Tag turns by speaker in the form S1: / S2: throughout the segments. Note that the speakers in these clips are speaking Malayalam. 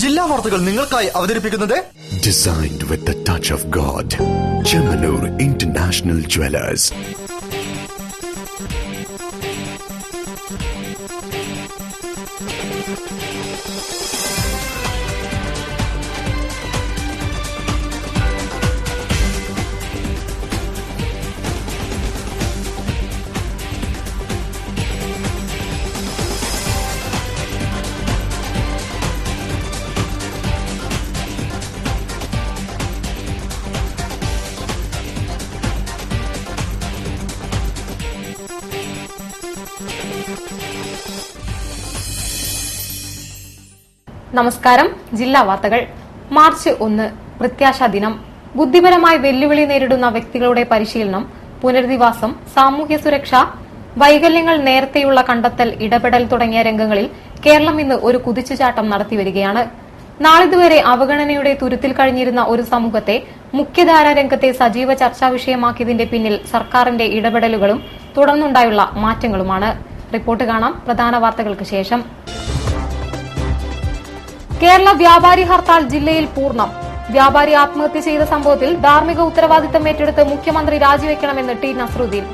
S1: ജില്ലാ വാർത്തകൾ നിങ്ങൾക്കായി അവതരിപ്പിക്കുന്നത്
S2: Designed with the touch of God. Chemanur International Jewelers.
S3: നമസ്കാരം. ജില്ലാ വാർത്തകൾ. മാർച്ച് 1 പ്രത്യാശാ ദിനം. ബുദ്ധിപരമായ വെല്ലുവിളി നേരിടുന്ന വ്യക്തികളുടെ പരിശീലനം, പുനരധിവാസം, സാമൂഹ്യ സുരക്ഷ, വൈകല്യങ്ങൾ നേരത്തെയുള്ള കണ്ടെത്തൽ, ഇടപെടൽ തുടങ്ങിയ രംഗങ്ങളിൽ കേരളം ഇന്ന് ഒരു കുതിച്ചുചാട്ടം നടത്തിവരികയാണ്. നാളിതുവരെ അവഗണനയുടെ തുരുത്തിൽ കഴിഞ്ഞിരുന്ന ഒരു സമൂഹത്തെ മുഖ്യധാരാ രംഗത്തെ സജീവ ചർച്ചാ വിഷയമാക്കിയതിന്റെ പിന്നിൽ സർക്കാരിന്റെ ഇടപെടലുകളും തുടർന്നുണ്ടായുള്ള മാറ്റങ്ങളുമാണ്. റിപ്പോർട്ട് കാണാം പ്രധാന വാർത്തകൾക്ക് ശേഷം. കേരള വ്യാപാരി ഹർത്താൽ ജില്ലയിൽ പൂർണ്ണം. വ്യാപാരി ആത്മഹത്യ ചെയ്ത സംഭവത്തിൽ ധാർമ്മിക ഉത്തരവാദിത്തം ഏറ്റെടുത്ത് മുഖ്യമന്ത്രി രാജിവെക്കണമെന്ന് ടി നസ്രുദ്ദീൻ.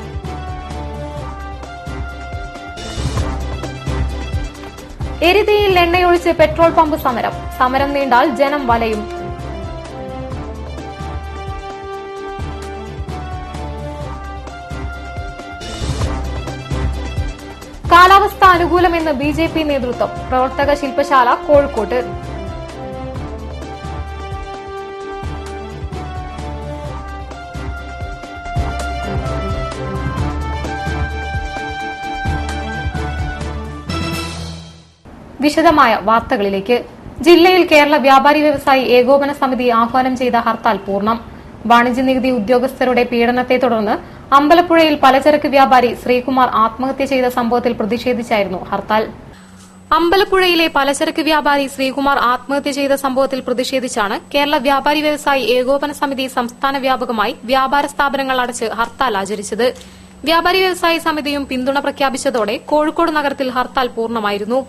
S3: എരിതീയിൽ എണ്ണയൊഴിച്ച് പെട്രോൾ പമ്പ് സമരം. സമരം നീണ്ടാൽ ജനം വലയും. കാലാവസ്ഥ അനുകൂലമെന്ന് ബിജെപി നേതൃത്വം. പ്രവർത്തക ശില്പശാല കോഴിക്കോട്ട്. വിശദമായ വാർത്തകളിലേക്ക്. ജില്ലയിൽ കേരള വ്യാപാരി വ്യവസായി ഏകോപന സമിതി ആഹ്വാനം ചെയ്ത ഹർത്താൽ പൂർണ്ണം. വാണിജ്യ നികുതി ഉദ്യോഗസ്ഥരുടെ പീഡനത്തെ തുടർന്ന് അമ്പലപ്പുഴയിൽ പലചരക്ക് വ്യാപാരി ശ്രീകുമാർ ആത്മഹത്യ ചെയ്ത സംഭവത്തിൽ പ്രതിഷേധിച്ചായിരുന്നു ഹർത്താൽ. അമ്പലപ്പുഴയിലെ പലചരക്ക് വ്യാപാരി ശ്രീകുമാർ ആത്മഹത്യ ചെയ്ത സംഭവത്തിൽ പ്രതിഷേധിച്ചാണ് കേരള വ്യാപാരി വ്യവസായി ഏകോപന സമിതി സംസ്ഥാന വ്യാപകമായി വ്യാപാര സ്ഥാപനങ്ങൾ അടച്ച് ഹർത്താൽ ആചരിച്ചത്. വ്യാപാരി വ്യവസായി സമിതിയും പിന്തുണ പ്രഖ്യാപിച്ചതോടെ കോഴിക്കോട് നഗരത്തിൽ ഹർത്താൽ പൂർണ്ണമായിരുന്നു.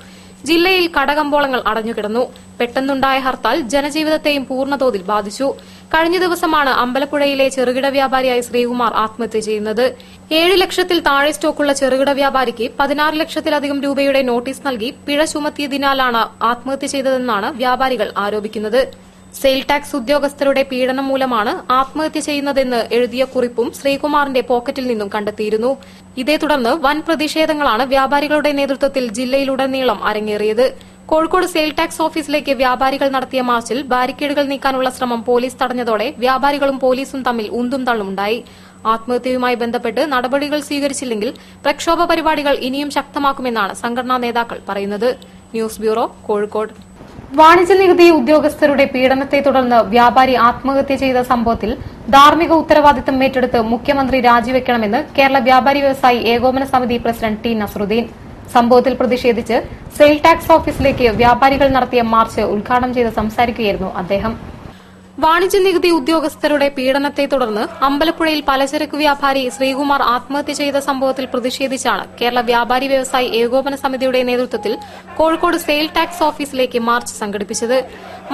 S3: ജില്ലയിൽ കടകമ്പോളങ്ങൾ അടഞ്ഞുകിടന്നു. പെട്ടെന്നുണ്ടായ ഹർത്താൽ ജനജീവിതത്തെയും പൂർണ്ണതോതിൽ ബാധിച്ചു. കഴിഞ്ഞ ദിവസമാണ് അമ്പലപ്പുഴയിലെ ചെറുകിട വ്യാപാരിയായ ശ്രീകുമാർ ആത്മഹത്യ ചെയ്യുന്നത്. 7 ലക്ഷത്തിൽ താഴെ സ്റ്റോക്കുള്ള ചെറുകിട വ്യാപാരിക്ക് 16 ലക്ഷത്തിലധികം രൂപയുടെ നോട്ടീസ് നൽകി പിഴ ചുമത്തിയതിനാലാണ് ആത്മഹത്യ ചെയ്തതെന്നാണ് വ്യാപാരികൾ ആരോപിക്കുന്നത്. സെയിൽ ടാക്സ് ഉദ്യോഗസ്ഥരുടെ പീഡനം മൂലമാണ് ആത്മഹത്യ ചെയ്യുന്നതെന്ന് എഴുതിയ കുറിപ്പും ശ്രീകുമാറിന്റെ പോക്കറ്റിൽ നിന്നും കണ്ടെത്തിയിരുന്നു. ഇതേ തുടർന്ന് വൻ പ്രതിഷേധങ്ങളാണ് വ്യാപാരികളുടെ നേതൃത്വത്തിൽ ജില്ലയിലുടനീളം അരങ്ങേറിയത്. കോഴിക്കോട് സെയിൽ ടാക്സ് ഓഫീസിലേക്ക് വ്യാപാരികൾ നടത്തിയ മാർച്ചിൽ ബാരിക്കേഡുകൾ നീക്കാനുള്ള ശ്രമം പോലീസ് തടഞ്ഞതോടെ വ്യാപാരികളും പോലീസും തമ്മിൽ ഉന്തും തള്ളുമുണ്ടായി. ആത്മഹത്യയുമായി ബന്ധപ്പെട്ട് നടപടികൾ സ്വീകരിച്ചില്ലെങ്കിൽ പ്രക്ഷോഭ പരിപാടികൾ ഇനിയും ശക്തമാക്കുമെന്നാണ് സംഘടനാ നേതാക്കൾ പറയുന്നത്. News bureau, Kozhikode. വാണിജ്യ നികുതി ഉദ്യോഗസ്ഥരുടെ പീഡനത്തെ തുടർന്ന് വ്യാപാരി ആത്മഹത്യ ചെയ്ത സംഭവത്തിൽ ധാർമ്മിക ഉത്തരവാദിത്തം ഏറ്റെടുത്ത് മുഖ്യമന്ത്രി രാജിവെക്കണമെന്ന് കേരള വ്യാപാരി വ്യവസായി ഏകോപന സമിതി പ്രസിഡന്റ് ടി നസ്രുദ്ദീൻ. സംഭവത്തിൽ പ്രതിഷേധിച്ച് സെയിൽ ടാക്സ് ഓഫീസിലേക്ക് വ്യാപാരികൾ നടത്തിയ മാർച്ച് ഉദ്ഘാടനം ചെയ്ത് സംസാരിക്കുകയായിരുന്നു അദ്ദേഹം. വാണിജ്യ നികുതി ഉദ്യോഗസ്ഥരുടെ പീഡനത്തെ തുടർന്ന് അമ്പലപ്പുഴയിൽ പലചരക്ക് വ്യാപാരി ശ്രീകുമാർ ആത്മഹത്യ ചെയ്ത സംഭവത്തിൽ പ്രതിഷേധിച്ചാണ് കേരള വ്യാപാരി വ്യവസായി ഏകോപന സമിതിയുടെ നേതൃത്വത്തിൽ കോഴിക്കോട് സെയിൽ ടാക്സ് ഓഫീസിലേക്ക് മാർച്ച് സംഘടിപ്പിച്ചത്.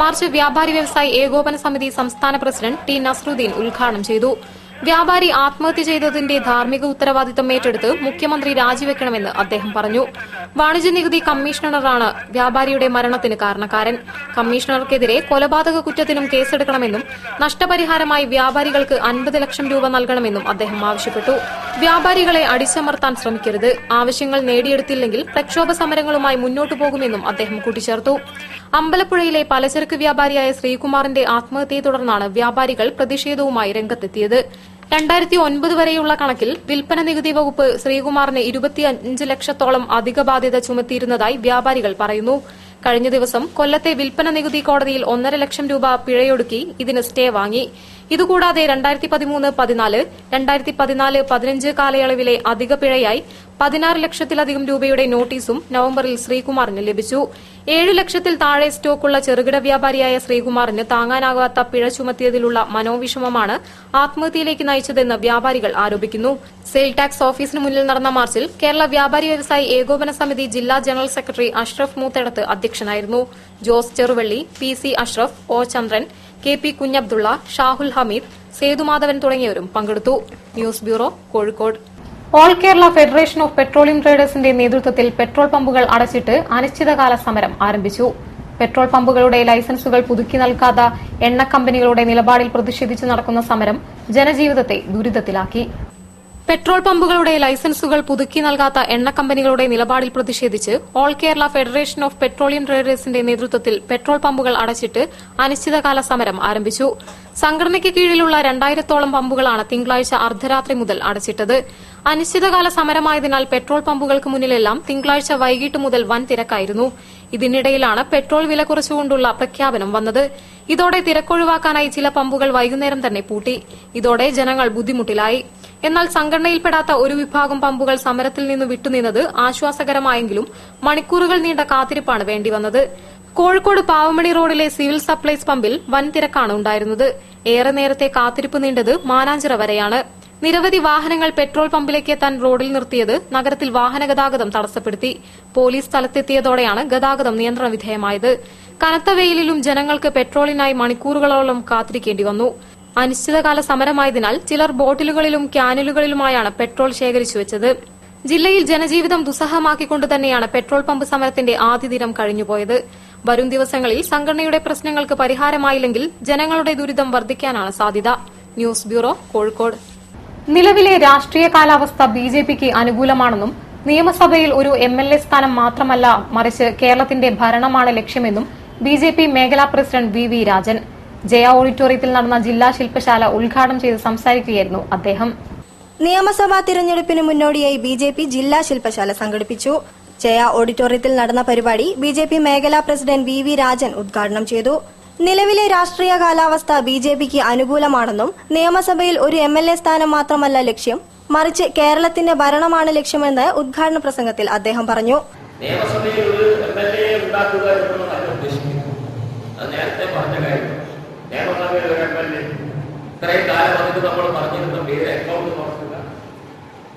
S3: മാർച്ച് വ്യാപാരി വ്യവസായി ഏകോപന സമിതി സംസ്ഥാന പ്രസിഡന്റ് ടി നസ്രുദ്ദീൻ ഉദ്ഘാടനം ചെയ്തു. വ്യാപാരി ആത്മഹത്യ ചെയ്തതിന്റെ ധാർമ്മിക ഉത്തരവാദിത്തം ഏറ്റെടുത്ത് മുഖ്യമന്ത്രി രാജിവെക്കണമെന്ന് അദ്ദേഹം പറഞ്ഞു. വാണിജ്യ നികുതി കമ്മീഷണറാണ് വ്യാപാരിയുടെ മരണത്തിന് കാരണക്കാരൻ. കമ്മീഷണർക്കെതിരെ കൊലപാതക കുറ്റത്തിനും കേസെടുക്കണമെന്നും നഷ്ടപരിഹാരമായി വ്യാപാരികൾക്ക് 50 ലക്ഷം രൂപ നൽകണമെന്നും അദ്ദേഹം ആവശ്യപ്പെട്ടു. വ്യാപാരികളെ അടിച്ചമർത്താൻ ശ്രമിക്കരുത്. ആവശ്യങ്ങൾ നേടിയെടുത്തില്ലെങ്കിൽ പ്രക്ഷോഭ സമരങ്ങളുമായി മുന്നോട്ടു പോകുമെന്നും അദ്ദേഹം കൂട്ടിച്ചേർത്തു. അമ്പലപ്പുഴയിലെ പലചരക്ക് വ്യാപാരിയായ ശ്രീകുമാറിന്റെ ആത്മഹത്യയെ തുടർന്നാണ് വ്യാപാരികൾ പ്രതിഷേധവുമായി രംഗത്തെത്തിയത്. 2009 വരെയുള്ള കണക്കിൽ വിൽപ്പന നികുതി വകുപ്പ് ശ്രീകുമാറിന് 25 ലക്ഷത്തോളം അധിക ബാധ്യത ചുമത്തിയിരുന്നതായി വ്യാപാരികൾ പറയുന്നു. കഴിഞ്ഞ ദിവസം കൊല്ലത്തെ വിൽപ്പന നികുതി കോടതിയിൽ 1.5 ലക്ഷം രൂപ പിഴയൊടുക്കി ഇതിന് സ്റ്റേ വാങ്ങി. ഇതുകൂടാതെ 2013-14, 2014-15 കാലയളവിലെ അധിക പിഴയായി 16 ലക്ഷത്തിലധികം രൂപയുടെ നോട്ടീസും നവംബറിൽ ശ്രീകുമാറിന് ലഭിച്ചു. 7 ലക്ഷത്തിൽ താഴെ സ്റ്റോക്കുള്ള ചെറുകിട വ്യാപാരിയായ ശ്രീകുമാറിന് താങ്ങാനാകാത്ത പിഴ ചുമത്തിയതിലുള്ള മനോവിഷമമാണ് ആത്മഹത്യയിലേക്ക് നയിച്ചതെന്ന് വ്യാപാരികൾ ആരോപിക്കുന്നു. സെയിൽ ടാക്സ് ഓഫീസിന് മുന്നിൽ നടന്ന മാർച്ചിൽ കേരള വ്യാപാരി വ്യവസായി ഏകോപന സമിതി ജില്ലാ ജനറൽ സെക്രട്ടറി അഷ്റഫ് മൂത്തേടത്ത് അധ്യക്ഷനായിരുന്നു. ജോസ് ചെറുവള്ളി, PC അഷ്റഫ്, O ചന്ദ്രൻ, KP കുഞ്ഞബ്ദുള്ള, ഷാഹുൽ ഹമീദ്, സേതുമാധവൻ തുടങ്ങിയവരും പങ്കെടുത്തു. News bureau, Kozhikode. All Kerala federation of petroleum ട്രേഡേഴ്സിന്റെ നേതൃത്വത്തിൽ പെട്രോൾ പമ്പുകൾ അടച്ചിട്ട് അനിശ്ചിതകാല സമരം ആരംഭിച്ചു. പെട്രോൾ പമ്പുകളുടെ ലൈസൻസുകൾ പുതുക്കി നൽകാത്ത എണ്ണ കമ്പനികളുടെ നിലപാടിൽ പ്രതിഷേധിച്ച് നടക്കുന്ന സമരം ജനജീവിതത്തെ ദുരിതത്തിലാക്കി. പെട്രോൾ പമ്പുകളുടെ ലൈസൻസുകൾ പുതുക്കി നൽകാത്ത എണ്ണ കമ്പനികളുടെ നിലപാടിൽ പ്രതിഷേധിച്ച് all Kerala federation of petroleum ട്രേഡേഴ്സിന്റെ നേതൃത്വത്തിൽ പെട്രോൾ പമ്പുകൾ അടച്ചിട്ട് അനിശ്ചിതകാല സമരം ആരംഭിച്ചു. സംഘടനയ്ക്ക് കീഴിലുള്ള 2000-ഓളം പമ്പുകളാണ് തിങ്കളാഴ്ച അർദ്ധരാത്രി മുതൽ അടച്ചിട്ടത്. അനിശ്ചിതകാല സമരമായതിനാൽ പെട്രോൾ പമ്പുകൾക്ക് മുന്നിലെല്ലാം തിങ്കളാഴ്ച വൈകിട്ട് മുതൽ വൻ തിരക്കായിരുന്നു. ഇതിനിടയിലാണ് പെട്രോൾ വില കുറച്ചുകൊണ്ടുള്ള പ്രഖ്യാപനം വന്നത്. ഇതോടെ തിരക്കൊഴിവാക്കാനായി ചില പമ്പുകൾ വൈകുന്നേരം തന്നെ പൂട്ടി. ഇതോടെ ജനങ്ങൾ ബുദ്ധിമുട്ടിലായി. എന്നാൽ സംഘടനയിൽപ്പെടാത്ത ഒരു വിഭാഗം പമ്പുകൾ സമരത്തിൽ നിന്ന് വിട്ടുനിന്നത് ആശ്വാസകരമായെങ്കിലും മണിക്കൂറുകൾ നീണ്ട കാത്തിരിപ്പാണ് വേണ്ടിവന്നത്. കോഴിക്കോട് പാവമണി റോഡിലെ സിവിൽ സപ്ലൈസ് പമ്പിൽ വൻ തിരക്കാണ് ഉണ്ടായിരുന്നത്. ഏറെ നേരത്തെ കാത്തിരിപ്പ് നീണ്ടത് മാനാഞ്ചിറ വരെയാണ്. നിരവധി വാഹനങ്ങൾ പെട്രോൾ പമ്പിലേക്ക് എത്താൻ റോഡിൽ നിർത്തിയത് നഗരത്തിൽ വാഹനഗതാഗതം തടസ്സപ്പെടുത്തി. പോലീസ് സ്ഥലത്തെത്തിയതോടെയാണ് ഗതാഗതം നിയന്ത്രണ വിധേയമായത്. കനത്ത വെയിലിലും ജനങ്ങൾക്ക് പെട്രോളിനായി മണിക്കൂറുകളോളം കാത്തിരിക്കേണ്ടി വന്നു. അനിശ്ചിതകാല സമരമായതിനാൽ ചിലർ ബോട്ടിലുകളിലും ക്യാനുലുകളിലുമായാണ് പെട്രോൾ ശേഖരിച്ചുവച്ചത്. ജില്ലയിൽ ജനജീവിതം ദുസ്സഹമാക്കിക്കൊണ്ട് തന്നെയാണ് പെട്രോൾ പമ്പ് സമരത്തിന്റെ ആദ്യ ദിനം കഴിഞ്ഞുപോയത്. വരും ദിവസങ്ങളിൽ സംഘടനയുടെ പ്രശ്നങ്ങൾക്ക് പരിഹാരമായില്ലെങ്കിൽ ജനങ്ങളുടെ ദുരിതം വർദ്ധിക്കാനാണ് സാധ്യത. News bureau, Kozhikode. നിലവിലെ രാഷ്ട്രീയ കാലാവസ്ഥ BJPക്ക് അനുകൂലമാണെന്നും നിയമസഭയിൽ ഒരു MLA സ്ഥാനം മാത്രമല്ല മറിച്ച് കേരളത്തിന്റെ ഭരണമാണ് ലക്ഷ്യമെന്നും BJP മേഖലാ പ്രസിഡന്റ് VV രാജൻ ജയ ഓഡിറ്റോറിയത്തിൽ നടന്ന ജില്ലാ ശില്പശാല ഉദ്ഘാടനം ചെയ്ത് സംസാരിക്കുകയായിരുന്നു അദ്ദേഹം.
S4: നിയമസഭാ തിരഞ്ഞെടുപ്പിന് മുന്നോടിയായി BJP ജില്ലാ ശില്പശാല സംഘടിപ്പിച്ചു. ജയ ഓഡിറ്റോറിയത്തിൽ നടന്ന പരിപാടി BJP മേഖലാ പ്രസിഡന്റ് VV രാജൻ ഉദ്ഘാടനം ചെയ്തു. നിലവിലെ രാഷ്ട്രീയ കാലാവസ്ഥ BJPക്ക് അനുകൂലമാണെന്നും നിയമസഭയിൽ ഒരു MLA സ്ഥാനം മാത്രമല്ല ലക്ഷ്യം മറിച്ച് കേരളത്തിന്റെ ഭരണമാണ് ലക്ഷ്യമെന്ന് ഉദ്ഘാടന പ്രസംഗത്തിൽ അദ്ദേഹം പറഞ്ഞു.
S5: നിയമസഭയിൽ ഒരു MLA ഉണ്ടാക്കുക എന്നുള്ളതല്ല ഉദ്ദേശിക്കുന്നത്. അത് നേരത്തെ പറഞ്ഞ കാര്യം. നിയമസഭയിൽ ഒരു MLA ഇത്രയും കാലം വന്നിട്ട് നമ്മൾ പറഞ്ഞിരുന്ന പേര് അക്കൗണ്ട് തുറക്കുക,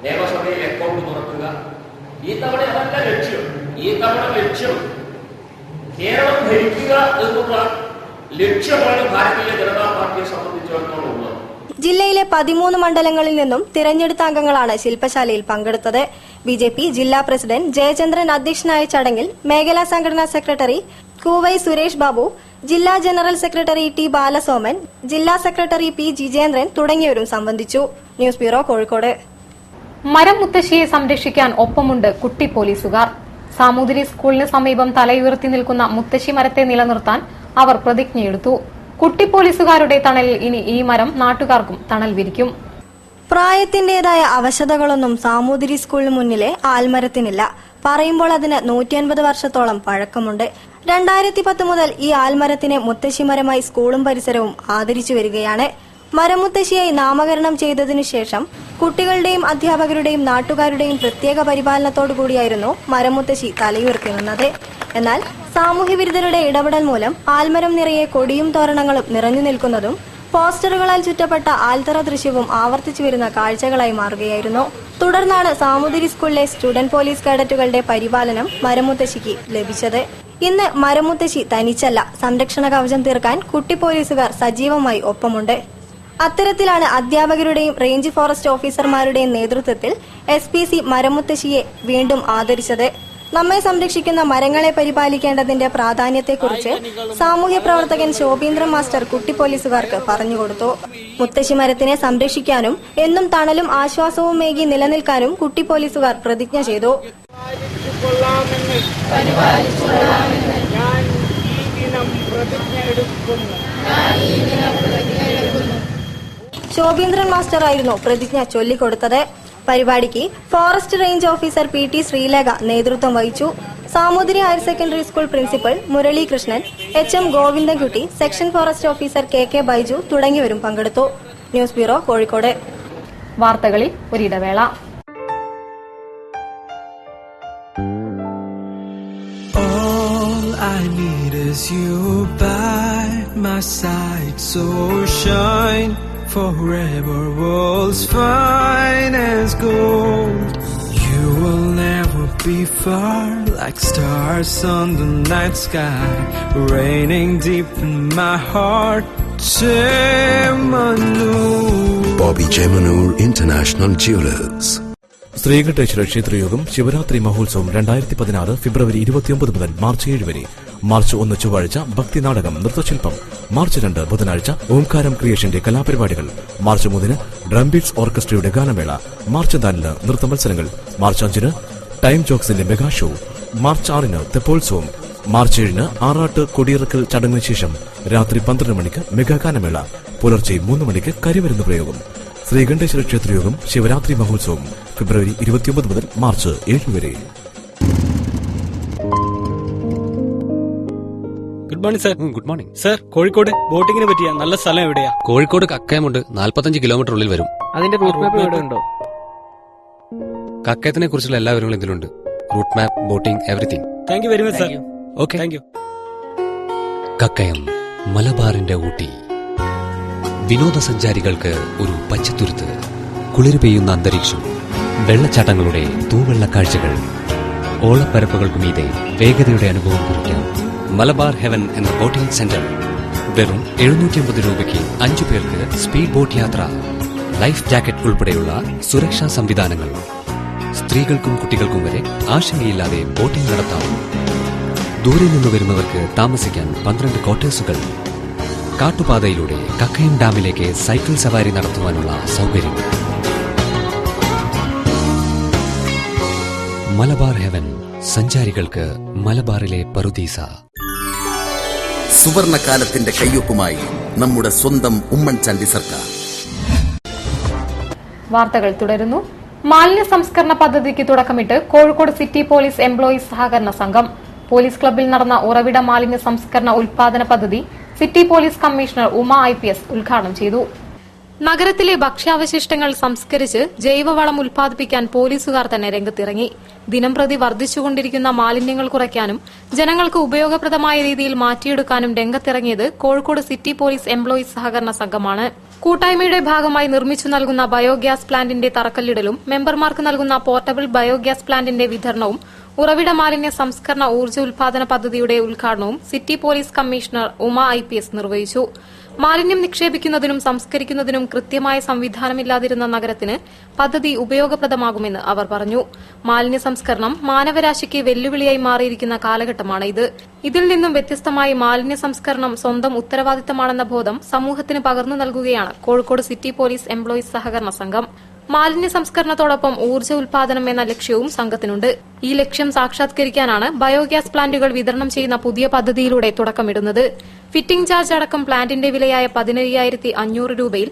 S5: നിയമസഭയിൽ അക്കൗണ്ട് തുറക്കുക. ഈ തവണ അതല്ല ലക്ഷ്യം. ഈ തവണ ലക്ഷ്യം കേരളം ഭരിക്കുക എന്നുള്ള ലക്ഷ്യമാണ് ഭാരതീയ ജനതാ പാർട്ടിയെ സംബന്ധിച്ചിടത്തോളം ഉള്ളത്.
S4: ജില്ലയിലെ 13 മണ്ഡലങ്ങളിൽ നിന്നും തിരഞ്ഞെടുത്ത അംഗങ്ങളാണ് ശില്പശാലയിൽ പങ്കെടുത്തത്. BJP ജില്ലാ പ്രസിഡന്റ് ജയചന്ദ്രൻ അധ്യക്ഷനായ ചടങ്ങിൽ മേഖലാ സംഘടനാ സെക്രട്ടറി കൂവൈ സുരേഷ് ബാബു, ജില്ലാ ജനറൽ സെക്രട്ടറി T ബാലസോമൻ, ജില്ലാ സെക്രട്ടറി P ജിജേന്ദ്രൻ തുടങ്ങിയവരും സംബന്ധിച്ചു. News bureau, Kozhikode.
S3: മരം മുത്തശ്ശിയെ സംരക്ഷിക്കാൻ ഒപ്പമുണ്ട് കുട്ടി പോലീസുകാർ. സാമൂതിരി സ്കൂളിന് സമീപം തലയുയർത്തി നിൽക്കുന്ന മുത്തശ്ശി മരത്തെ നിലനിർത്താൻ അവർ പ്രതിജ്ഞയെടുത്തു. കുട്ടി പോലീസുകാരുടെ തണലിൽ ഇനി ഈ മരം നാട്ടുകാർക്കും തണൽ വിരിക്കും.
S4: പ്രായത്തിന്റേതായ അവശതകളൊന്നും സാമൂതിരി സ്കൂളിന് മുന്നിലെ ആൽമരത്തിനില്ല. പറയുമ്പോൾ അതിന് 150 വർഷത്തോളം പഴക്കമുണ്ട്. 2010 മുതൽ ഈ ആൽമരത്തിനെ മുത്തശ്ശിമരമായി സ്കൂളും പരിസരവും ആദരിച്ചു വരികയാണ്. മരമുത്തശ്ശിയായി നാമകരണം ചെയ്തതിനു ശേഷം കുട്ടികളുടെയും അധ്യാപകരുടെയും നാട്ടുകാരുടെയും പ്രത്യേക പരിപാലനത്തോടുകൂടിയായിരുന്നു മരമുത്തശ്ശി തലയുയർത്തി നിന്നത്. എന്നാൽ സാമൂഹ്യവിരുദ്ധരുടെ ഇടപെടൽ മൂലം ആൽമരം നിറയെ കൊടിയും തോരണങ്ങളും നിറഞ്ഞു നിൽക്കുന്നതും പോസ്റ്ററുകളാൽ ചുറ്റപ്പെട്ട ആൽത്തറ ദൃശ്യവും ആവർത്തിച്ചു വരുന്ന കാഴ്ചകളായി മാറുകയായിരുന്നു. തുടർന്നാണ് സാമൂതിരി സ്കൂളിലെ സ്റ്റുഡന്റ് പോലീസ് കേഡറ്റുകളുടെ പരിപാലനം മരമുത്തശ്ശിക്ക് ലഭിച്ചത്. ഇന്ന് മരമുത്തശ്ശി തനിച്ചല്ല, സംരക്ഷണ കവചം തീർക്കാൻ കുട്ടി പോലീസുകാർ സജീവമായി ഒപ്പമുണ്ട്. അത്തരത്തിലാണ് അധ്യാപകരുടെയും റേഞ്ച് ഫോറസ്റ്റ് ഓഫീസർമാരുടെയും നേതൃത്വത്തിൽ SPC മരമുത്തശ്ശിയെ വീണ്ടും ആദരിച്ചത്. നമ്മെ സംരക്ഷിക്കുന്ന മരങ്ങളെ പരിപാലിക്കേണ്ടതിന്റെ പ്രാധാന്യത്തെക്കുറിച്ച് സാമൂഹ്യ പ്രവർത്തകൻ ശോഭീന്ദ്രൻ മാസ്റ്റർ കുട്ടി പോലീസുകാർക്ക് പറഞ്ഞുകൊടുത്തു. മുത്തശ്ശി മരത്തിനെ സംരക്ഷിക്കാനും എന്നും തണലും ആശ്വാസവും മേകി നിലനിൽക്കാനും കുട്ടി പോലീസുകാർ പ്രതിജ്ഞ ചെയ്തു. ശോഭീന്ദ്രൻ മാസ്റ്റർ ആയിരുന്നു പ്രതിജ്ഞ ചൊല്ലിക്കൊടുത്തത്. പരിപാടിക്ക് forest range officer PT Sreelekha നേതൃത്വം വഹിച്ചു. Samoothiri higher secondary school principal Muralikrishnan, HM Govindankutty, section forest officer KK Baiju തുടങ്ങിയവരും പങ്കെടുത്തു. News bureau, Kozhikode.
S3: വാർത്തകളിൽ ഒരിടവേള.
S6: With you by my side, so shine forever, world's finest gold. You will never be far, like stars on the night sky, raining deep in my heart. Chemanur.
S2: Bobby Chemanur International Jewelers.
S7: Sreekanteswara ക്ഷേത്രയോഗം Shivaratri മഹോത്സവം 2016 ഫെബ്രുവരി 29 മുതൽ മാർച്ച് 7 വരെ. മാർച്ച് 1 ചൊവ്വാഴ്ച ഭക്തി നാടകം നൃത്തശില്പം. മാർച്ച് 2 ബുധനാഴ്ച ഓംകാരം ക്രിയേഷന്റെ കലാപരിപാടികൾ. മാർച്ച് 3 ഡ്രം ബീറ്റ്സ് ഓർക്കസ്ട്രയുടെ ഗാനമേള. മാർച്ച് 4 നൃത്ത മത്സരങ്ങൾ. മാർച്ച് 5 ടൈം ജോക്സിന്റെ മെഗാ ഷോ. മാർച്ച് 6 തെപ്പോത്സവം. മാർച്ച് 7 ആറാട്ട് കൊടിയിറക്കൽ ചടങ്ങിന് ശേഷം രാത്രി 12 മണിക്ക് മെഗാ ഗാനമേള. പുലർച്ചെ 3 മണിക്ക് കരിമരുന്ന് പ്രയോഗം. ശ്രീകണ്ഠേശ്വര ക്ഷേത്രയോഗം ശിവരാത്രി മഹോത്സവം ഫെബ്രുവരി 29 മുതൽ മാർച്ച് 7 വരെ.
S8: Good morning sir. Good morning sir. Kozhikode ബോട്ടിങ്ങിന് പറ്റിയ നല്ല സ്ഥലം എവിടെയാ?
S9: കോഴിക്കോട് കക്കയമുണ്ട്. 45 കിലോമീറ്റർ ഉള്ളിൽ വരും.
S8: അതിന്റെ റൂട്ട് മാപ്പ് എവിടെ ഉണ്ടോ?
S9: കക്കയത്തിനെ കുറിച്ചുള്ള എല്ലാ വിവരങ്ങളും ഇതിലുണ്ട്. Route map, boating, everything.
S8: Thank you very much sir.
S9: Okay,
S8: thank you.
S9: Kakkayam മലബാറിന്റെ ഊട്ടി. വിനോദസഞ്ചാരികൾക്ക് ഒരു പച്ചത്തുരുത്ത്, കുളിർ പെയ്യുന്ന അന്തരീക്ഷം, വെള്ളച്ചാട്ടങ്ങളുടെ തൂവെള്ള കാഴ്ചകൾ, ഓളപ്പരപ്പുകൾക്കു മീതെ വേഗതയുടെ അനുഭവം കുറിക്കാം. മലബാർ ഹെവൻ എന്ന ബോട്ടിംഗ് സെന്റർ. വെറും 750 രൂപയ്ക്ക് 5 പേർക്ക് സ്പീഡ് ബോട്ട് യാത്ര, ലൈഫ് ജാക്കറ്റ് ഉൾപ്പെടെയുള്ള സുരക്ഷാ സംവിധാനങ്ങൾ. സ്ത്രീകൾക്കും കുട്ടികൾക്കും വരെ ആശങ്കയില്ലാതെ ബോട്ടിംഗ് നടത്താം. ദൂരെ നിന്ന് വരുന്നവർക്ക് താമസിക്കാൻ 12 ക്വാർട്ടേഴ്സുകൾ. കാട്ടുപാതയിലൂടെ കക്കയം ഡാമിലേക്ക് സൈക്കിൾ സവാരി നടത്തുവാനുള്ള സൗകര്യം. മലബാർ ഹെവൻ, സഞ്ചാരികൾക്ക് മലബാറിലെ പറുദീസ.
S10: സുവർണകാലത്തിന്റെ കയ്യൊപ്പുമായി നമ്മുടെ സ്വന്തം ഉമ്മൻചാണ്ടി സർക്കാർ.
S3: വാർത്തകൾ തുടരുന്നു. മാലിന്യ സംസ്കരണ പദ്ധതിക്ക് തുടക്കമിട്ട് കോഴിക്കോട് സിറ്റി പോലീസ് എംപ്ലോയീസ് സഹകരണ സംഘം. പോലീസ് ക്ലബ്ബിൽ നടന്ന ഉറവിട മാലിന്യ സംസ്കരണ ഉൽപാദന പദ്ധതി city police commissioner Uma IPS ഉദ്ഘാടനം ചെയ്തു. നഗരത്തിലെ ഭക്ഷ്യാവശിഷ്ടങ്ങൾ സംസ്കരിച്ച് ജൈവവളം ഉൽപ്പാദിപ്പിക്കാൻ പോലീസുകാർ തന്നെ രംഗത്തിറങ്ങി. ദിനംപ്രതി വർദ്ധിച്ചുകൊണ്ടിരിക്കുന്ന മാലിന്യങ്ങൾ കുറയ്ക്കാനും ജനങ്ങൾക്ക് ഉപയോഗപ്രദമായ രീതിയിൽ മാറ്റിയെടുക്കാനും രംഗത്തിറങ്ങിയത് കോഴിക്കോട് സിറ്റി പോലീസ് എംപ്ലോയീസ് സഹകരണ സംഘമാണ്. കൂട്ടായ്മയുടെ ഭാഗമായി നിർമ്മിച്ചു നൽകുന്ന ബയോഗ്യാസ് പ്ലാന്റിന്റെ തറക്കല്ലിടലും മെമ്പർമാർക്ക് നൽകുന്ന പോർട്ടബിൾ ബയോഗ്യാസ് പ്ലാന്റിന്റെ വിതരണവും ഉറവിട മാലിന്യ സംസ്കരണ ഊർജ്ജ ഉൽപാദന പദ്ധതിയുടെ ഉദ്ഘാടനവും city police commissioner Uma IPS നിർവഹിച്ചു. മാലിന്യം നിക്ഷേപിക്കുന്നതിനും സംസ്കരിക്കുന്നതിനും കൃത്യമായ സംവിധാനമില്ലാതിരുന്ന നഗരത്തിന് പദ്ധതി ഉപയോഗപ്രദമാകുമെന്ന് അവർ പറഞ്ഞു. മാലിന്യ സംസ്കരണം മാനവരാശിക്ക് വെല്ലുവിളിയായി മാറിയിരിക്കുന്ന കാലഘട്ടമാണ് ഇത്. ഇതിൽ നിന്നും വ്യത്യസ്തമായി മാലിന്യ സംസ്കരണം സ്വന്തം ഉത്തരവാദിത്തമാണെന്ന ബോധം സമൂഹത്തിന് പകർന്നു നൽകുകയാണ് കോഴിക്കോട് സിറ്റി പോലീസ് എംപ്ലോയീസ് സഹകരണ സംഘം. മാലിന്യ സംസ്കരണത്തോടൊപ്പം ഊർജ്ജ ഉൽപാദനം എന്ന ലക്ഷ്യവും സംഘത്തിനുണ്ട്. ഈ ലക്ഷ്യം സാക്ഷാത്കരിക്കാനാണ് ബയോഗ്യാസ് പ്ലാന്റുകൾ വിതരണം ചെയ്യുന്ന പുതിയ പദ്ധതിയിലൂടെ തുടക്കമിടുന്നത്. ഫിറ്റിംഗ് ചാർജ് അടക്കം പ്ലാന്റിന്റെ വിലയായ 17,500 രൂപയിൽ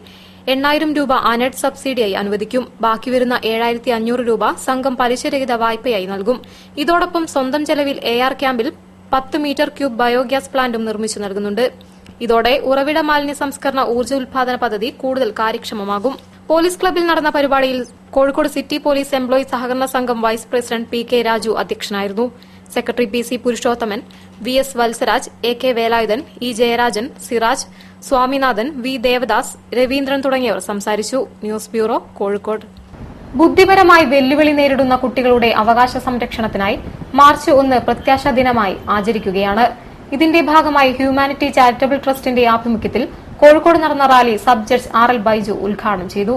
S3: 8,000 രൂപ അനഡ് സബ്സിഡിയായി അനുവദിക്കും. ബാക്കി വരുന്ന 7,500 രൂപ സംഘം പലിശരഹിത വായ്പയായി നൽകും. ഇതോടൊപ്പം സ്വന്തം ചെലവിൽ AR ക്യാമ്പിൽ 10 മീറ്റർ ക്യൂബ് ബയോഗ്യാസ് പ്ലാന്റും നിർമ്മിച്ചു നൽകുന്നുണ്ട്. ഇതോടെ ഉറവിട മാലിന്യ സംസ്കരണ ഊർജ്ജ ഉൽപാദന പദ്ധതി കൂടുതൽ കാര്യക്ഷമമാകും. പോലീസ് ക്ലബ്ബിൽ നടന്ന പരിപാടിയിൽ കോഴിക്കോട് സിറ്റി പോലീസ് എംപ്ലോയീസ് സഹകരണ സംഘം വൈസ് പ്രസിഡന്റ് PK രാജു അധ്യക്ഷനായിരുന്നു. Secretary PC Purushothaman, VS Valsaraj, AK Velayudhan, E Jayarajan, Siraj, Swaminathan, V Devadas, Raveendran തുടങ്ങിയവർ സംസാരിച്ചു. News bureau, Kozhikode. ബുദ്ധിപരമായി വെല്ലുവിളി നേരിടുന്ന കുട്ടികളുടെ അവകാശ സംരക്ഷണത്തിനായി മാർച്ച് 1 പ്രത്യാശാ ദിനമായി ആചരിക്കുകയാണ്. ഇതിന്റെ ഭാഗമായി ഹ്യൂമാനിറ്റി ചാരിറ്റബിൾ ട്രസ്റ്റിന്റെ ആഭിമുഖ്യത്തിൽ കോഴിക്കോട് നടന്ന rally sub judge RL Baiju ഉദ്ഘാടനം ചെയ്തു.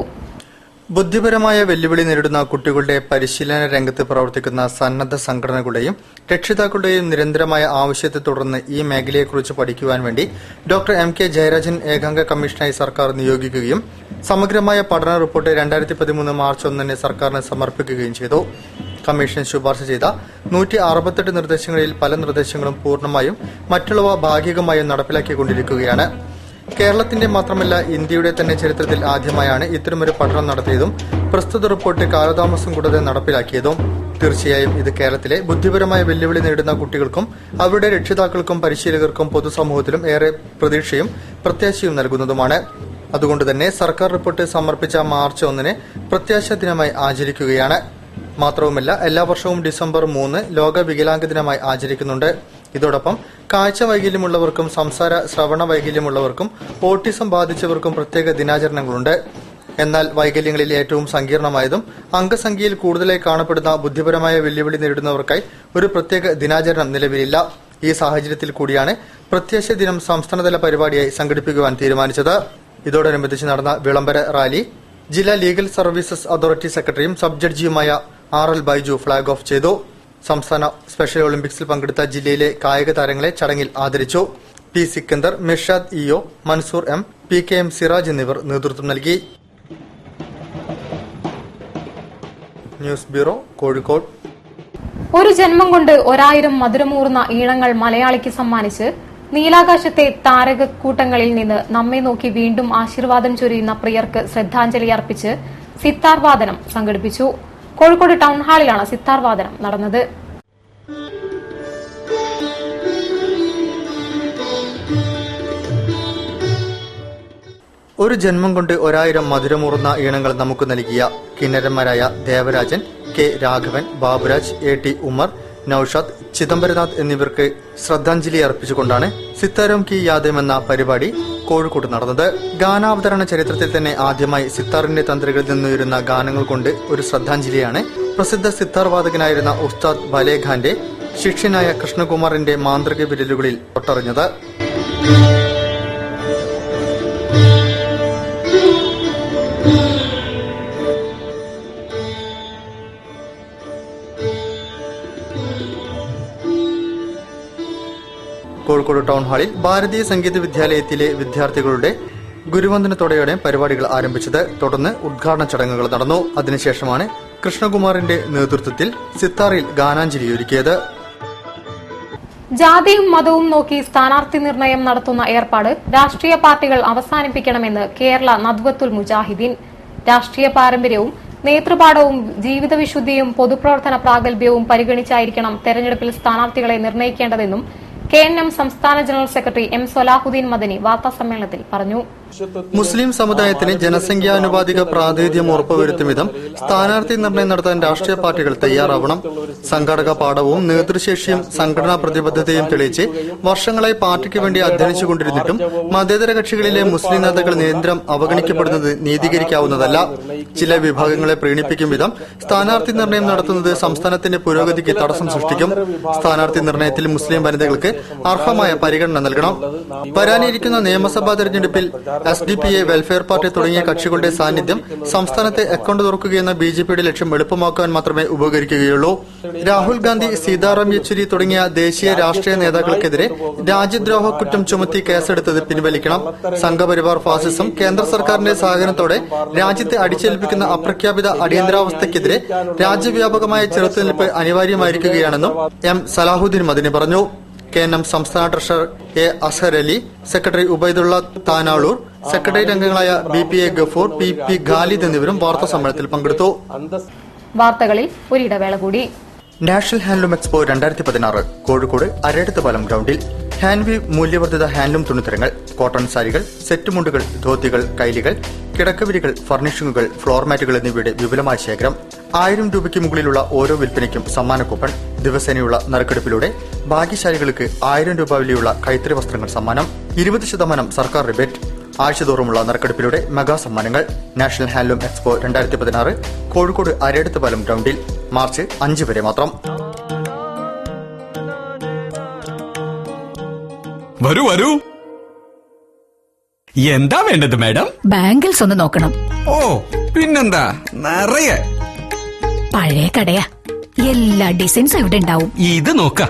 S1: ബുദ്ധിപരമായ വെല്ലുവിളി നേരിടുന്ന കുട്ടികളുടെ പരിശീലന രംഗത്ത് പ്രവർത്തിക്കുന്ന സന്നദ്ധ സംഘടനകളുടെയും രക്ഷിതാക്കളുടെയും നിരന്തരമായ ആവശ്യത്തെ തുടർന്ന് ഈ മേഖലയെക്കുറിച്ച് പഠിക്കുവാൻ വേണ്ടി ഡോക്ടർ MK ജയരാജൻ ഏകാംഗ കമ്മീഷനായി സർക്കാർ നിയോഗിക്കുകയും സമഗ്രമായ പഠന റിപ്പോർട്ട് 2013 മാർച്ച് 1 സർക്കാരിന് സമർപ്പിക്കുകയും ചെയ്തു. കമ്മീഷൻ ശുപാർശ ചെയ്ത 168 നിർദ്ദേശങ്ങളിൽ പല നിർദ്ദേശങ്ങളും പൂർണ്ണമായും മറ്റുള്ളവ ഭാഗികമായും നടപ്പിലാക്കിക്കൊണ്ടിരിക്കുകയാണ്. കേരളത്തിന്റെ മാത്രമല്ല ഇന്ത്യയുടെ തന്നെ ചരിത്രത്തിൽ ആദ്യമായാണ് ഇത്തരമൊരു പഠനം നടത്തിയതും പ്രസ്തുത റിപ്പോർട്ട് കാലതാമസം കൂടാതെ നടപ്പിലാക്കിയതും. തീർച്ചയായും ഇത് കേരളത്തിലെ ബുദ്ധിപരമായ വെല്ലുവിളി നേരിടുന്ന കുട്ടികൾക്കും അവരുടെ രക്ഷിതാക്കൾക്കും പരിശീലകർക്കും പൊതുസമൂഹത്തിലും ഏറെ പ്രതീക്ഷയും പ്രത്യാശയും നൽകുന്നതുമാണ്. അതുകൊണ്ട് തന്നെ സർക്കാർ റിപ്പോർട്ട് സമർപ്പിച്ച മാർച്ച് 1 പ്രത്യാശാ ദിനമായി ആചരിക്കുകയാണ്. മാത്രവുമല്ല എല്ലാ വർഷവും ഡിസംബർ 3 ലോക വികലാംഗ ദിനമായി ആചരിക്കുന്നുണ്ട്. ഇതോടൊപ്പം കാഴ്ച വൈകല്യമുള്ളവർക്കും സംസാര ശ്രവണ വൈകല്യമുള്ളവർക്കും ഓട്ടിസം ബാധിച്ചവർക്കും പ്രത്യേക ദിനാചരണങ്ങളുണ്ട്. എന്നാൽ വൈകല്യങ്ങളിൽ ഏറ്റവും സങ്കീർണമായതും അംഗസംഖ്യയിൽ കൂടുതലായി കാണപ്പെടുന്ന ബുദ്ധിപരമായ വെല്ലുവിളി നേരിടുന്നവർക്കായി ഒരു പ്രത്യേക ദിനാചരണം നിലവിലില്ല. ഈ സാഹചര്യത്തിൽ കൂടിയാണ് പ്രത്യാശ ദിനം സംസ്ഥാനതല പരിപാടിയായി സംഘടിപ്പിക്കുവാൻ തീരുമാനിച്ചത്. ഇതോടനുബന്ധിച്ച് നടന്ന വിളംബര റാലി ജില്ലാ ലീഗൽ സർവീസസ് അതോറിറ്റി സെക്രട്ടറിയും സബ് ജഡ്ജിയുമായ RL ബൈജു ഫ്ളാഗ് ഓഫ് ചെയ്തു. സംസ്ഥാന സ്പെഷ്യൽ ഒളിമ്പിക്സിൽ പങ്കെടുത്ത ജില്ലയിലെ കായിക താരങ്ങളെ ചടങ്ങിൽ ആദരിച്ചു. P. Sikandar, Mirshad EO, Mansoor M, PKM Siraj എന്നിവർ നേതൃത്വം നൽകി. News bureau, Kozhikode.
S3: ഒരു ജന്മം കൊണ്ട് 1000 മധുരമൂർന്ന ഈണങ്ങൾ മലയാളിക്ക് സമ്മാനിച്ച് നീലാകാശത്തെ താരകക്കൂട്ടങ്ങളിൽ നിന്ന് നമ്മെ നോക്കി വീണ്ടും ആശീർവാദം ചൊരിയുന്ന പ്രിയർക്ക് ശ്രദ്ധാഞ്ജലി അർപ്പിച്ച് സിത്താർ വാദനം സംഘടിപ്പിച്ചു. കോഴിക്കോട് ടൗൺ ഹാളിലാണ് സിത്താർ വാദനം നടന്നത്.
S1: ഒരു ജന്മം കൊണ്ട് 1000 മധുരമൂർന്ന ഈണങ്ങൾ നമുക്ക് നൽകിയ കിന്നരന്മാരായ Devarajan, K. Raghavan, Baburaj, A. T. Umar, Naushad, Chidambaranath എന്നിവർക്ക് ശ്രദ്ധാഞ്ജലി അർപ്പിച്ചുകൊണ്ടാണ് സിത്താരോം കി യാദേം എന്ന പരിപാടി കോഴിക്കോട് നടന്നത്. ഗാനാവതരണ ചരിത്രത്തിൽ തന്നെ ആദ്യമായി സിത്താറിന്റെ തന്ത്രികളിൽ നിന്നുയരുന്ന ഗാനങ്ങൾ കൊണ്ട് ഒരു ശ്രദ്ധാഞ്ജലിയാണ് പ്രസിദ്ധ സിത്താർ വാദകനായിരുന്ന ഉസ്താദ് ബലേഖാന്റെ ശിഷ്യനായ കൃഷ്ണകുമാറിന്റെ മാന്ത്രിക വിരലുകളിൽ തൊട്ടറിഞ്ഞത്. കോഴിക്കോട് ടൗൺ ഹാളിൽ ഭാരതീയ സംഗീത വിദ്യാലയത്തിലെ വിദ്യാർത്ഥികളുടെ ഗുരുവന്ദനത്തോടെയാണ് പരിപാടികൾ ആരംഭിച്ചത്. തുടർന്ന് ഉദ്ഘാടന ചടങ്ങുകൾ നടന്നു. അതിനുശേഷമാണ് കൃഷ്ണകുമാറിന്റെ നേതൃത്വത്തിൽ സിത്താറിൽ ഗാനാഞ്ജലിയൊരുക്കിയത്.
S3: ജാതിയും മതവും നോക്കി സ്ഥാനാർത്ഥി നിർണയം നടത്തുന്ന ഏർപ്പാട് രാഷ്ട്രീയ പാർട്ടികൾ അവസാനിപ്പിക്കണമെന്ന് കേരള നദ്വത്തുൽ മുജാഹിദീൻ. രാഷ്ട്രീയ പാരമ്പര്യവും നേതൃപാഠവും ജീവിതവിശുദ്ധിയും പൊതുപ്രവർത്തന പ്രാഗൽഭ്യവും പരിഗണിച്ചായിരിക്കണം തെരഞ്ഞെടുപ്പിൽ സ്ഥാനാർത്ഥികളെ നിർണയിക്കേണ്ടതെന്നും KNM സംസ്ഥാന general secretary M. Salahuddin Madani വാർത്താസമ്മേളനത്തിൽ പറഞ്ഞു.
S1: മുസ്ലിം സമുദായത്തിന് ജനസംഖ്യാനുപാതിക പ്രാതിനിധ്യം ഉറപ്പുവരുത്തും വിധം സ്ഥാനാർത്ഥി നിർണയം നടത്താൻ രാഷ്ട്രീയ പാർട്ടികൾ തയ്യാറാവണം. സംഘാടക പാഠവും നേതൃശേഷിയും സംഘടനാ പ്രതിബദ്ധതയും തെളിയിച്ച് വർഷങ്ങളായി പാർട്ടിക്ക് വേണ്ടി അധ്വാനിച്ചുകൊണ്ടിരുന്നിട്ടും മതേതര കക്ഷികളിലെ മുസ്ലിം നേതാക്കൾ നിരന്തരം അവഗണിക്കപ്പെടുന്നത് നീതീകരിക്കാവുന്നതല്ല. ചില വിഭാഗങ്ങളെ പ്രീണിപ്പിക്കും വിധം സ്ഥാനാർത്ഥി നിർണയം നടത്തുന്നത് സംസ്ഥാനത്തിന്റെ പുരോഗതിക്ക് തടസ്സം സൃഷ്ടിക്കും. സ്ഥാനാർത്ഥി നിർണയത്തിൽ മുസ്ലിം വനിതകൾക്ക് അർഹമായ പരിഗണന നൽകണം. വരാനിരിക്കുന്ന നിയമസഭാ തെരഞ്ഞെടുപ്പിൽ SDPA, വെൽഫെയർ പാർട്ടി തുടങ്ങിയ കക്ഷികളുടെ സാന്നിധ്യം സംസ്ഥാനത്തെ അക്കൌണ്ട് തുറക്കുകയെന്ന BJPയുടെ ലക്ഷ്യം എളുപ്പമാക്കാൻ മാത്രമേ ഉപകരിക്കുകയുള്ളൂ. രാഹുൽ ഗാന്ധി, സീതാറാം യെച്ചൂരി തുടങ്ങിയ ദേശീയ രാഷ്ട്രീയ നേതാക്കൾക്കെതിരെ രാജ്യദ്രോഹ കുറ്റം ചുമത്തി കേസെടുത്തത് പിൻവലിക്കണം. സംഘപരിവാർ ഫാസിസം കേന്ദ്ര സർക്കാരിന്റെ സഹകരണത്തോടെ രാജ്യത്തെ അടിച്ചേൽപ്പിക്കുന്ന അപ്രഖ്യാപിത അടിയന്തരാവസ്ഥയ്ക്കെതിരെ രാജ്യവ്യാപകമായ ചെറുത്തുനിൽപ്പ് അനിവാര്യമായിരിക്കുകയാണെന്നും M. സലാഹുദ്ദീൻ മദനി പറഞ്ഞു. KNM സംസ്ഥാന treasurer A. Azhar Ali, secretary Ubaidullah Tanalur, secretariat അംഗങ്ങളായ BPA ഗഫൂർ, PP ഖാലിദ് എന്നിവരും വാർത്താ സമ്മേളനത്തിൽ പങ്കെടുത്തു.
S3: വാർത്തകളിൽ ഒരിടവേള കൂടി.
S1: നാഷണൽ ഹാൻഡ്ലൂം എക്സ്പോ 2016 കോഴിക്കോട് അരേടത്ത് പാലം ഗ്രൌണ്ടിൽ. ഹാൻഡ്വീവ് മൂല്യവർദ്ധിത ഹാൻഡ്ലൂം തുണിത്തരങ്ങൾ, കോട്ടൺ സാരികൾ, സെറ്റ് മുണ്ടുകൾ, ധോത്തികൾ, കൈലികൾ, കിടക്കവിരികൾ, ഫർണിഷിംഗുകൾ, ഫ്ലോർ മാറ്റുകൾ എന്നിവയുടെ വിപുലമായ ശേഖരം. 1000 രൂപയ്ക്ക് മുകളിലുള്ള ഓരോ വിൽപ്പനയ്ക്കും സമ്മാന കൂപ്പൺ. ദിവസേനയുള്ള നറുക്കെടുപ്പിലൂടെ ഭാഗ്യശാലികൾക്ക് 1000 രൂപ വിലയുള്ള കൈത്തറി വസ്ത്രങ്ങൾ സമ്മാനം. 20% സർക്കാർ റിബേറ്റ്. ആഴ്ചതോറുമുള്ള നറുക്കെടുപ്പിലൂടെ മെഗാ സമ്മാനങ്ങൾ. നാഷണൽ ഹാൻഡ്ലൂം എക്സ്പോ 2016 കോഴിക്കോട് അരേടത്ത് പാലം ഗ്രൌണ്ടിൽ മാർച്ച് 5 വരെ മാത്രം.
S11: വരൂ വരൂ. എന്താ വേണ്ടത് മാഡം?
S12: ബാംഗിൾസ് ഒന്ന് നോക്കണം.
S11: ഓ പിന്നെന്താ, നിറയെ
S12: പഴയ കടയാ, എല്ലാ ഡിസൈൻസ് ഇവിടെ ഉണ്ടാവും.
S11: ഇത് നോക്ക.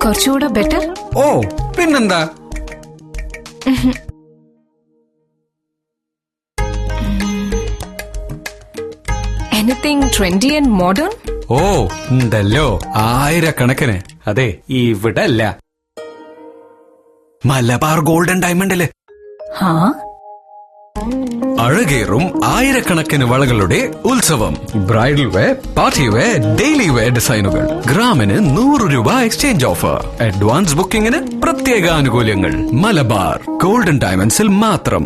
S12: കുറച്ചുകൂടെ ബെറ്റർ.
S11: ഓ പിന്നെന്താ.
S12: Anything trendy and modern?
S11: ഓ ഉണ്ടല്ലോ, ആയിരക്കണക്കിന്. അതെ, ഇവിടെ അല്ല, മലബാർ ഗോൾഡൻ ഡയമണ്ടില് അഴകേറും ആയിരക്കണക്കിന് വളകളുടെ ഉത്സവം. Bridal wear, party wear, daily wear ഡിസൈനുകൾ. ഗ്രാമിന് 100 രൂപ എക്സ്ചേഞ്ച് ഓഫർ. അഡ്വാൻസ് ബുക്കിംഗിന് പ്രത്യേക ആനുകൂല്യങ്ങൾ. മലബാർ ഗോൾഡൻ ഡയമണ്ട്സിൽ മാത്രം.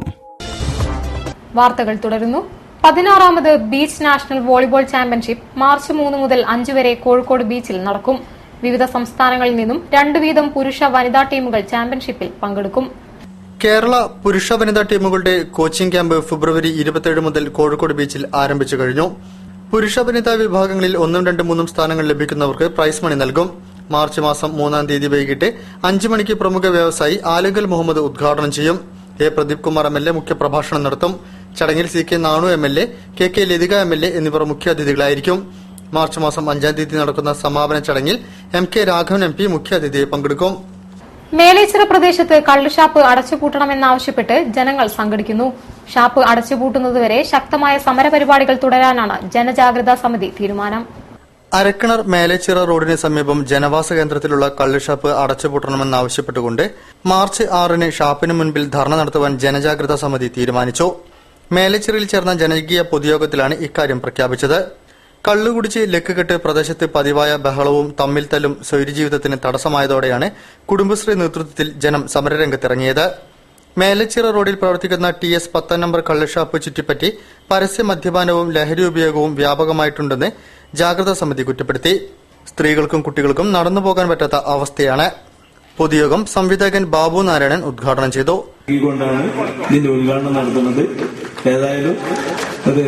S3: വാർത്തകൾ തുടരുന്നു. 16ാമത് beach national volleyball championship March 3 മുതൽ 5 വരെ കോഴിക്കോട് ബീച്ചിൽ നടക്കും. വിവിധ സംസ്ഥാനങ്ങളിൽ നിന്നും 2 വീതം പുരുഷ വനിതാ ടീമുകൾ ചാമ്പ്യൻഷിപ്പിൽ പങ്കെടുക്കും.
S1: കേരള പുരുഷ വനിതാ ടീമുകളുടെ കോച്ചിംഗ് ക്യാമ്പ് ഫെബ്രുവരി 27 മുതൽ കോഴിക്കോട് ബീച്ചിൽ ആരംഭിച്ചു കഴിഞ്ഞു. പുരുഷ വനിതാ വിഭാഗങ്ങളിൽ 1, 2, 3 സ്ഥാനങ്ങൾ ലഭിക്കുന്നവർക്ക് പ്രൈസ് മണി നൽകും. മാർച്ച് മാസം 3-ാം തീയതി വൈകിട്ട് 5 മണിക്ക് പ്രമുഖ വ്യവസായി ആലുങ്കൽ മുഹമ്മദ് ഉദ്ഘാടനം ചെയ്യും. എ പ്രദീപ് കുമാർ MLA മുഖ്യപ്രഭാഷണം നടത്തും. ചടങ്ങിൽ CK Nanu MLA, KK Lathika MLA എന്നിവർ മുഖ്യാതിഥികളായിരിക്കും. മാർച്ച് മാസം 5-ാം തീയതി നടക്കുന്ന സമാപന ചടങ്ങിൽ MK രാഘവൻ MP മുഖ്യാതിഥിയായി പങ്കെടുക്കും.
S3: മേലേച്ചിറ പ്രദേശത്ത് കള്ളുഷാപ്പ് അടച്ചുപൂട്ടണമെന്നാവശ്യപ്പെട്ട് ജനങ്ങൾ സംഘടിക്കുന്നു. ഷാപ്പ് അടച്ചുപൂട്ടുന്നതുവരെ ശക്തമായ സമരപരിപാടികൾ തുടരാനാണ് ജനജാഗ്രതാ സമിതി തീരുമാനം.
S1: അരക്കിണർ മേലേച്ചിറ റോഡിന് സമീപം ജനവാസ കേന്ദ്രത്തിലുള്ള കള്ളുഷാപ്പ് അടച്ചുപൂട്ടണമെന്നാവശ്യപ്പെട്ടുകൊണ്ട് മാർച്ച് 6-ന് ഷാപ്പിന് മുൻപിൽ ധർണ നടത്തുവാൻ ജനജാഗ്രതാ സമിതി തീരുമാനിച്ചു. മേലേച്ചിറയിൽ ചേർന്ന ജനകീയ പൊതുയോഗത്തിലാണ് ഇക്കാര്യം പ്രഖ്യാപിച്ചത്. കള്ളുകുടിച്ച് ലക്കുകെട്ട് പ്രദേശത്ത് പതിവായ ബഹളവും തമ്മിൽ തല്ലും സ്വൈര്യജീവിതത്തിന് തടസ്സമായതോടെയാണ് കുടുംബശ്രീ നേതൃത്വത്തിൽ ജനം സമരരംഗത്തിറങ്ങിയത്. മേലച്ചിറ റോഡിൽ പ്രവർത്തിക്കുന്ന TS 10 നമ്പർ കള്ളുഷാപ്പ് ചുറ്റിപ്പറ്റി പരസ്യ മദ്യപാനവും ലഹരി ഉപയോഗവും വ്യാപകമായിട്ടുണ്ടെന്ന് ജാഗ്രതാ സമിതി കുറ്റപ്പെടുത്തി. സ്ത്രീകൾക്കും കുട്ടികൾക്കും നടന്നുപോകാൻ പറ്റാത്ത അവസ്ഥയാണ്. പൊതുയോഗം സംവിധായകൻ ബാബു നാരായണൻ ഉദ്ഘാടനം ചെയ്തു.
S13: ഇതിന്റെ ഉദ്ഘാടനം നടത്തുന്നത് ഏതായാലും അത്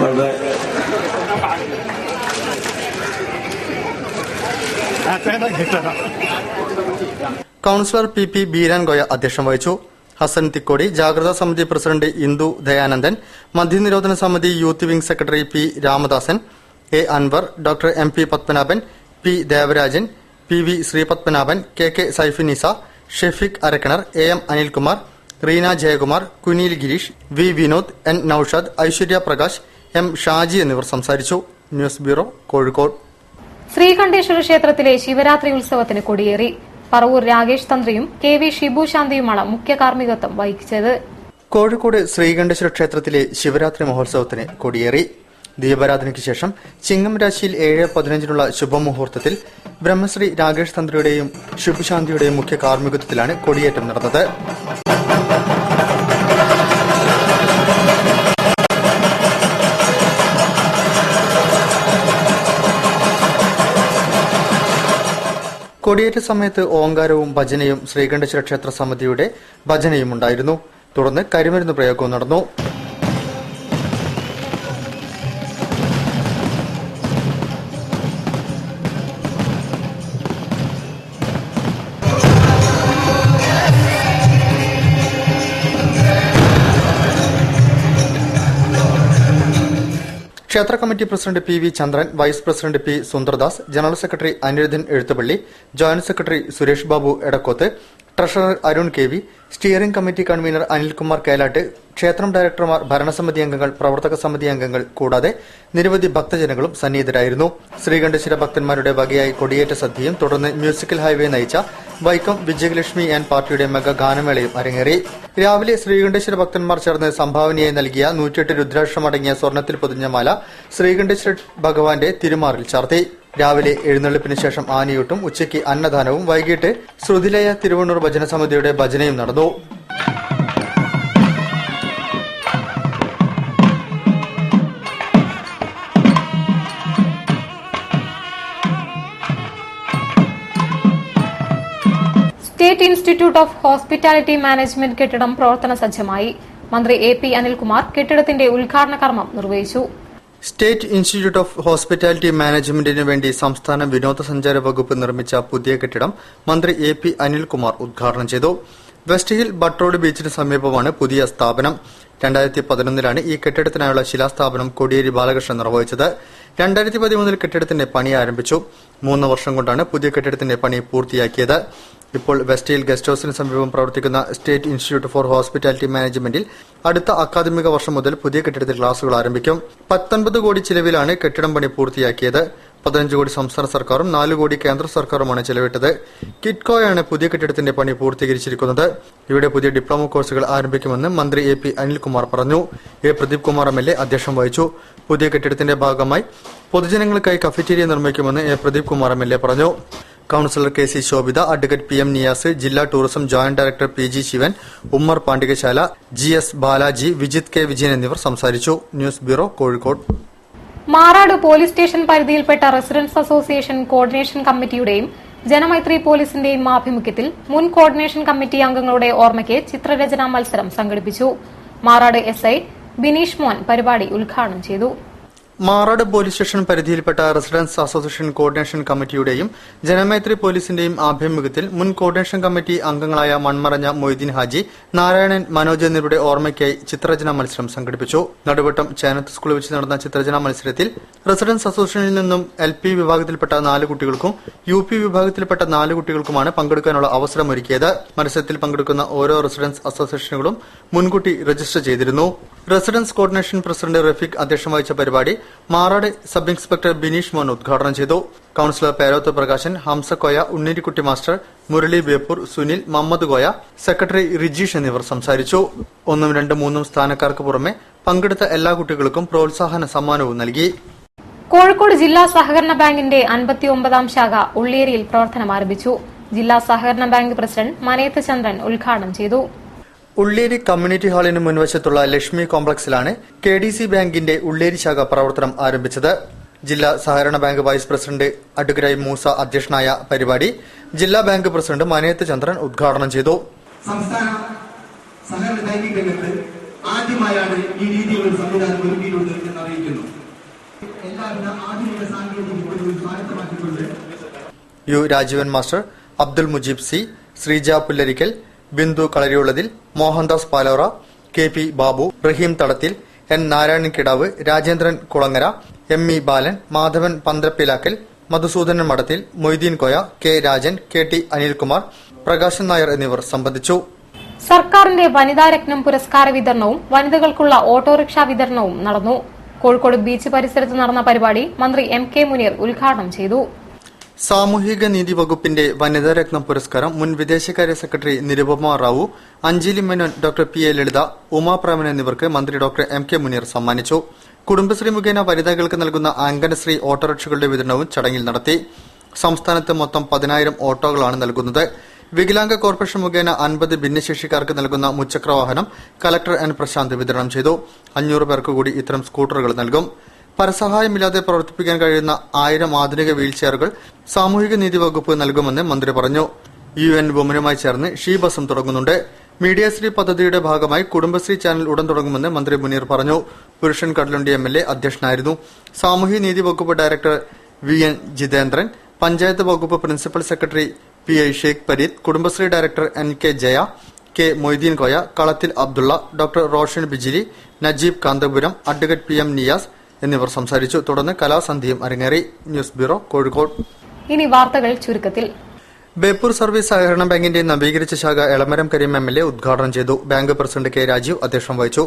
S13: വളരെ
S1: കൌൺസിലർ PP ബീരാൻഗോയ അധ്യക്ഷം വഹിച്ചു. ഹസൻ തിക്കോടി, ജാഗ്രതാ സമിതി പ്രസിഡന്റ് ഇന്ദു ദയാനന്ദൻ, മദ്യനിരോധന സമിതി youth wing secretary P Ramadasan, A Anwar, doctor MP Padmanabhan, P Devarajan, PV Sreepadmanabhan, KK Saifinisa, Shefeeq Arakkinar, AM Anilkumar, Reena Jayakumar, Kunil Girish, V Vinod, N Noushad, Aishwarya Prakash, M Shaji എന്നിവർ സംസാരിച്ചു. News bureau, Kozhikode.
S3: ശ്രീകണ്ഠേശ്വര ക്ഷേത്രത്തിലെ ശിവരാത്രി ഉത്സവത്തിന് കൊടിയേറി. പറവൂർ രാകേഷ് തന്ത്രിയും KV ഷിബു ശാന്തിയുമാണ് മുഖ്യ കാർമ്മികത്വം വഹിച്ചത്.
S1: കോഴിക്കോട് ശ്രീകണ്ഠേശ്വര ക്ഷേത്രത്തിലെ ശിവരാത്രി മഹോത്സവത്തിന് കൊടിയേറി. ദീപാരാധനയ്ക്ക് ശേഷം ചിങ്ങം രാശിയിൽ 7:15 ശുഭമുഹൂർത്തത്തിൽ ബ്രഹ്മശ്രീ രാകേഷ് തന്ത്രിയുടെയും ശിബുശാന്തിയുടെയും മുഖ്യ കാർമ്മികത്വത്തിലാണ് കൊടിയേറ്റം നടന്നത്. കൊടിയേറ്റ സമയത്ത് ഓങ്കാരവും ഭജനയും ശ്രീകണ്ഠേശ്വര ക്ഷേത്ര സമിതിയുടെ ഭജനയും ഉണ്ടായിരുന്നു. തുടർന്ന് കരിമരുന്ന് പ്രയോഗവും നടന്നു. ക്ഷേത്ര committee president PV Chandran, vice president P Sundardas, general secretary Aniruddhan Ezhuthupalli, joint secretary Suresh Babu Edakkoth, treasurer Arun KV, steering committee convener Anilkumar Kelattu, ക്ഷേത്രം ഡയറക്ടർമാർ, ഭരണസമിതി അംഗങ്ങൾ, പ്രവർത്തക സമിതി അംഗങ്ങൾ കൂടാതെ നിരവധി ഭക്തജനങ്ങളും സന്നിഹിതരായിരുന്നു. ശ്രീകണ്ഠേശ്വര ഭക്തന്മാരുടെ വകയായി കൊടിയേറ്റ സദ്യയും തുടർന്ന് മ്യൂസിക്കൽ ഹൈവേ നയിച്ച വൈക്കം വിജയലക്ഷ്മി ആൻഡ് പാർട്ടിയുടെ മെഗാ ഗാനമേളയും അരങ്ങേറി. രാവിലെ ശ്രീകണ്ഠേശ്വര ഭക്തന്മാർ ചേർന്ന് സംഭാവനയായി നൽകിയ 108 രുദ്രാക്ഷമടങ്ങിയ സ്വർണ്ണത്തിൽ പൊതിഞ്ഞ മാല ശ്രീകണ്ഠേശ്വര ഭഗവാന്റെ തിരുമാറിൽ ചാർത്തി. രാവിലെ എഴുന്നള്ളിപ്പിന് ശേഷം ആനയൂട്ടും, ഉച്ചയ്ക്ക് അന്നദാനവും, വൈകിട്ട് ശ്രുതിലയ തിരുവണ്ണൂർ ഭജന സമിതിയുടെ ഭജനയും നടന്നു.
S3: State institute of hospitality management കെട്ടിടം പ്രവർത്തന സജ്ജമായി. മന്ത്രി AP അനിൽകുമാർ കെട്ടിടത്തിന്റെ ഉദ്ഘാടന കർമ്മം നിർവഹിച്ചു.
S1: സ്റ്റേറ്റ് ഇൻസ്റ്റിറ്റ്യൂട്ട് ഓഫ് ഹോസ്പിറ്റാലിറ്റി മാനേജ്മെന്റിന് വേണ്ടി സംസ്ഥാന വിനോദസഞ്ചാര വകുപ്പ് നിർമ്മിച്ച പുതിയ കെട്ടിടം മന്ത്രി AP അനിൽകുമാർ ഉദ്ഘാടനം ചെയ്തു. വെസ്റ്റ് ഹിൽ ബട്ട്റോഡ് ബീച്ചിന് സമീപമാണ് പുതിയ സ്ഥാപനം. 2011-ലാണ് ഈ കെട്ടിടത്തിനായുള്ള ശിലാസ്ഥാപനം കോടിയേരി ബാലകൃഷ്ണൻ നിർവഹിച്ചത്. 2013-ൽ കെട്ടിടത്തിന്റെ പണി ആരംഭിച്ചു. 3 വർഷം കൊണ്ടാണ് പുതിയ കെട്ടിടത്തിന്റെ പണി പൂർത്തിയാക്കിയത്. ഇപ്പോൾ വെസ്റ്റ് ഹിൽ ഗസ്റ്റ് ഹൌസിന് സമീപം പ്രവർത്തിക്കുന്ന സ്റ്റേറ്റ് ഇൻസ്റ്റിറ്റ്യൂട്ട് ഫോർ ഹോസ്പിറ്റാലിറ്റി മാനേജ്മെന്റിൽ അടുത്ത അക്കാദമിക വർഷം മുതൽ പുതിയ കെട്ടിടത്തിൽ ക്ലാസുകൾ ആരംഭിക്കും. 19 കോടി ചിലവിലാണ് കെട്ടിടം പണി പൂർത്തിയാക്കിയത്. 15 കോടി സംസ്ഥാന സർക്കാരും 4 കോടി കേന്ദ്ര സർക്കാരുമാണ് ചെലവിട്ടത്. കിറ്റ്കോയാണ് പുതിയ കെട്ടിടത്തിന്റെ പണി പൂർത്തീകരിച്ചിരിക്കുന്നത്. ഇവിടെ പുതിയ ഡിപ്ലോമ കോഴ്സുകൾ ആരംഭിക്കുമെന്ന് മന്ത്രി AP അനിൽകുമാർ പറഞ്ഞു. A പ്രദീപ് കുമാർ MLA അധ്യക്ഷം വഹിച്ചു. പുതിയ കെട്ടിടത്തിന്റെ ഭാഗമായി പൊതുജനങ്ങൾക്കായി കഫറ്റീരിയ നിർമ്മിക്കുമെന്ന് A പ്രദീപ് കുമാർ MLA പറഞ്ഞു. കൌൺസിലർ കെ.സി. ശോഭിത, അഡ്വക്കേറ്റ് പി.എം. നിയാസ്, ജില്ലാ ടൂറിസം ജോയിന്റ് ഡയറക്ടർ പി.ജി. ശിവൻ, ഉമ്മർ പാണ്ഡികശാല, ജി.എസ്. ബാലാജി, വിജിത് കെ. വിജയൻ എന്നിവർ സംസാരിച്ചു. News bureau, Kozhikode.
S3: Marad police station പരിധിയിൽപ്പെട്ട റെസിഡൻസ് അസോസിയേഷൻ കോർഡിനേഷൻ കമ്മിറ്റിയുടെയും ജനമൈത്രി പോലീസിന്റെയും ആഭിമുഖ്യത്തിൽ മുൻ കോർഡിനേഷൻ കമ്മിറ്റി അംഗങ്ങളുടെ ഓർമ്മയ്ക്ക് ചിത്രരചനാ മത്സരം സംഘടിപ്പിച്ചു. മാറാട് എസ്ഐ ബിനീഷ് മോൻ പരിപാടി ഉദ്ഘാടനം ചെയ്തു.
S1: മാറാട് പോലീസ് സ്റ്റേഷൻ പരിധിയിൽപ്പെട്ട റെസിഡൻസ് അസോസിയേഷൻ കോർഡിനേഷൻ കമ്മിറ്റിയുടെയും ജനമൈത്രി പോലീസിന്റെയും ആഭിമുഖ്യത്തിൽ മുൻ കോർഡിനേഷൻ കമ്മിറ്റി അംഗങ്ങളായ മൺമറഞ്ഞ മൊയ്തീൻ ഹാജി, നാരായണൻ, മനോജ് എന്നിവരുടെ ഓർമ്മയ്ക്കായി ചിത്രരചനാ മത്സരം സംഘടിപ്പിച്ചു. നടുവട്ടം ചേനത്ത് സ്കൂളിൽ വെച്ച് നടന്ന ചിത്രരചനാ മത്സരത്തിൽ റെസിഡൻസ് അസോസിയേഷനിൽ നിന്നും LP വിഭാഗത്തിൽപ്പെട്ട 4 കുട്ടികൾക്കും UP വിഭാഗത്തിൽപ്പെട്ട 4 കുട്ടികൾക്കുമാണ് പങ്കെടുക്കാനുള്ള അവസരമൊരുക്കിയത്. മത്സരത്തിൽ പങ്കെടുക്കുന്ന ഓരോ റെസിഡൻസ് അസോസിയേഷനുകളും മുൻകൂട്ടി രജിസ്റ്റർ ചെയ്തിരുന്നു. റെസിഡൻസ് കോർഡിനേഷൻ പ്രസിഡന്റ് റഫീഖ് അധ്യക്ഷം വഹിച്ച പരിപാടി മാറാട് സബ് ഇൻസ്പെക്ടർ ബിനീഷ് മോൻ ഉദ്ഘാടനം ചെയ്തു. Councillor Perothu Prakashan, Hamzakoya, Unneerikutty master, Murali Beypore, Sunil, Muhammed Koya, secretary Rijeesh എന്നിവർ സംസാരിച്ചു. 1, 2, 3 സ്ഥാനക്കാർക്ക് പുറമെ പങ്കെടുത്ത എല്ലാ കുട്ടികൾക്കും പ്രോത്സാഹന സമ്മാനവും നൽകി.
S3: കോഴിക്കോട് ജില്ലാ സഹകരണ ബാങ്കിന്റെ 59ാം ശാഖ ഉള്ളിയേരിയിൽ പ്രവർത്തനം ആരംഭിച്ചു. ജില്ലാ സഹകരണ ബാങ്ക് പ്രസിഡന്റ് മനയത്ത് ചന്ദ്രൻ ഉദ്ഘാടനം ചെയ്തു.
S1: ഉള്ളേരി കമ്മ്യൂണിറ്റി ഹാളിന് മുൻവശത്തുള്ള ലക്ഷ്മി കോംപ്ലക്സിലാണ് KDC ബാങ്കിന്റെ ഉള്ളേരി ശാഖ പ്രവർത്തനം ആരംഭിച്ചത്. ജില്ലാ സഹകരണ bank vice president advocate Moosa അധ്യക്ഷനായ പരിപാടി ജില്ലാ ബാങ്ക് പ്രസിഡന്റ് മനയത്ത് ചന്ദ്രൻ ഉദ്ഘാടനം ചെയ്തു.
S14: സംസ്ഥാന സഹകരണ ബാങ്കിംഗ് രംഗത്ത് ആദ്യമായാണ് ഈ രീതിയിലുള്ള സംവിധാനം ഒരുക്കിയിട്ടുള്ളത് എന്ന് അറിയിക്കുന്നു. എല്ലാവിധ ആധുനിക സാങ്കേതിക വിദ്യകളും സ്വായത്തമാക്കിക്കൊണ്ട്
S1: U Rajeevan master, Abdul Mujeeb C, Sreeja Pullarikkal, Bindu Kalariyullathil, Mohandas Palora, KP Babu, Rahim Thadathil, N Narayanan കിടാവ്, രാജേന്ദ്രൻ കുളങ്ങര, ME ബാലൻ, മാധവൻ പന്ത്രപ്പിലാക്കൽ, മധുസൂദനൻ മഠത്തിൽ, മൊയ്തീൻ കോയ, K രാജൻ, KT അനിൽകുമാർ, പ്രകാശൻ നായർ എന്നിവർ സംബന്ധിച്ചു.
S3: സർക്കാരിന്റെ വനിതാരത്നം പുരസ്കാര വിതരണവും വനിതകൾക്കുള്ള ഓട്ടോറിക്ഷ വിതരണവും നടന്നു. കോഴിക്കോട് ബീച്ച് പരിസരത്ത് നടന്ന പരിപാടി മന്ത്രി MK മുനീർ ഉദ്ഘാടനം ചെയ്തു.
S1: സാമൂഹിക നീതി വകുപ്പിന്റെ വനിതാരത്നം പുരസ്കാരം മുൻ വിദേശകാര്യ സെക്രട്ടറി നിരുപമ റാവു, അഞ്ജലി മേനോൻ, ഡോക്ടർ PA ലളിത, ഉമാപ്രേമൻ എന്നിവർക്ക് മന്ത്രി ഡോക്ടർ MK മുനീർ സമ്മാനിച്ചു. കുടുംബശ്രീ മുഖേന വനിതകൾക്ക് നൽകുന്ന അംഗനശ്രീ ഓട്ടോറിക്ഷകളുടെ വിതരണവും ചടങ്ങിൽ നടത്തി. സംസ്ഥാനത്ത് മൊത്തം 10,000 ഓട്ടോകളാണ് നൽകുന്നത്. വികലാംഗ കോർപ്പറേഷൻ മുഖേന 50 ഭിന്നശേഷിക്കാർക്ക് നൽകുന്ന മുച്ചക്ര വാഹനം കലക്ടർ N പ്രശാന്ത് വിതരണം ചെയ്തു. 500 പേർക്ക് കൂടി ഇത്തരം സ്കൂട്ടറുകൾ നൽകും. പരസഹായമില്ലാതെ പ്രവർത്തിപ്പിക്കാൻ കഴിയുന്ന 1000 ആധുനിക വീൽചെയറുകൾ സാമൂഹിക നീതി വകുപ്പ് നൽകുമെന്ന് മന്ത്രി പറഞ്ഞു. UN വുമനുമായി ചേർന്ന് ഷീ ബസും തുടങ്ങുന്നുണ്ട്. മീഡിയശ്രീ പദ്ധതിയുടെ ഭാഗമായി കുടുംബശ്രീ ചാനൽ ഉടൻ തുടങ്ങുമെന്ന് മന്ത്രി മുനീർ പറഞ്ഞു. പുരുഷൻ കടലുണ്ടി MLA അധ്യക്ഷനായിരുന്നു. സാമൂഹിക നീതി വകുപ്പ് ഡയറക്ടർ VN ജിതേന്ദ്രൻ, പഞ്ചായത്ത് വകുപ്പ് principal secretary PI Sheikh Pareed, Kudumbashree director NK Jaya, K Moideen Koya, Kalathil Abdulla, doctor Roshan Bijili, Najeeb Kanthapuram, advocate PM Niyas എന്നിവർ സംസാരിച്ചു. തുടർന്ന് കലാസന്ധ്യയും അരങ്ങേറി. News bureau, Kozhikode.
S3: ഇനി വാർത്തകൾ ചുരുക്കത്തിൽ.
S1: ബേപ്പൂർ സർവീസ് സഹകരണ ബാങ്കിന്റെ നവീകരിച്ച ശാഖ എളമരം കരീം MLA ഉദ്ഘാടനം ചെയ്തു. ബാങ്ക് പ്രസിഡന്റ് K രാജീവ് അധ്യക്ഷം വഹിച്ചു.